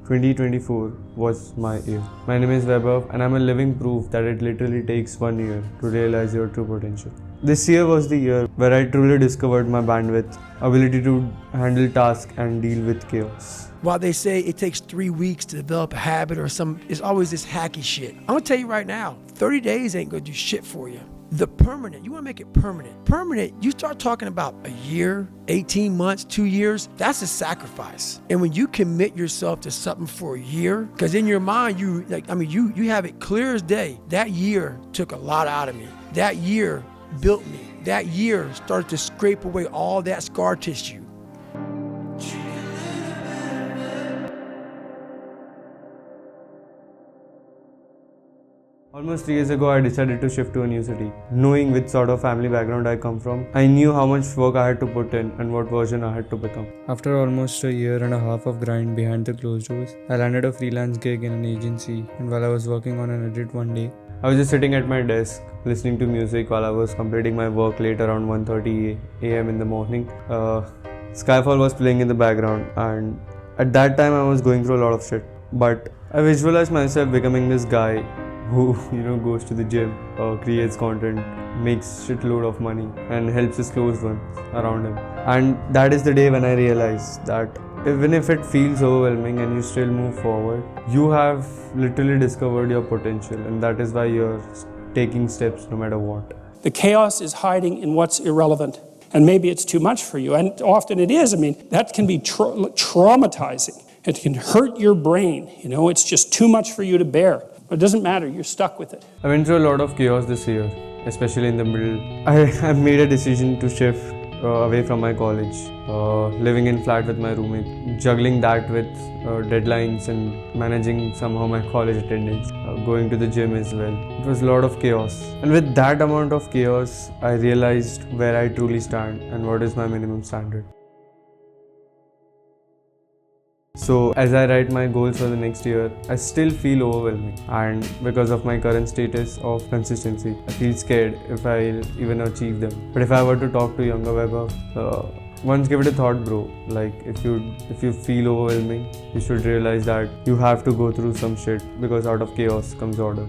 2024 was my year. My name is Vaibhav and I'm a living proof that it literally takes 1 year to realize your true potential. This year was the year where I truly discovered my bandwidth, ability to handle tasks and deal with chaos. While they say it takes 3 weeks to develop a habit it's always this hacky shit. I'm gonna tell you right now, 30 days ain't gonna do shit for you. The permanent, you wanna make it permanent. Permanent, you start talking about a year, 18 months, 2 years, that's a sacrifice. And when you commit yourself to something for a year, because in your mind, you have it clear as day. That year took a lot out of me. That year built me. That year started to scrape away all that scar tissue. Almost 3 years ago, I decided to shift to a new city. Knowing which sort of family background I come from, I knew how much work I had to put in and what version I had to become. After almost a year and a half of grind behind the closed doors, I landed a freelance gig in an agency, and while I was working on an edit one day, I was just sitting at my desk listening to music while I was completing my work late around 1:30 a.m. in the morning. Skyfall was playing in the background, and at that time I was going through a lot of shit. But I visualized myself becoming this guy who goes to the gym, creates content, makes shitload of money and helps his close ones around him. And that is the day when I realized that even if it feels overwhelming and you still move forward, you have literally discovered your potential, and that is why you're taking steps no matter what. The chaos is hiding in what's irrelevant, and maybe it's too much for you, and often it is. I mean, that can be traumatizing. It can hurt your brain, it's just too much for you to bear. But it doesn't matter, you're stuck with it. I went through a lot of chaos this year, especially in the middle. I made a decision to shift away from my college, living in flat with my roommate, juggling that with deadlines and managing somehow my college attendance, going to the gym as well. It was a lot of chaos. And with that amount of chaos, I realized where I truly stand and what is my minimum standard. So as I write my goals for the next year, I still feel overwhelming, and because of my current status of consistency, I feel scared if I'll even achieve them. But if I were to talk to younger Vaibhav, once give it a thought, bro. Like if you feel overwhelming, you should realize that you have to go through some shit, because out of chaos comes order.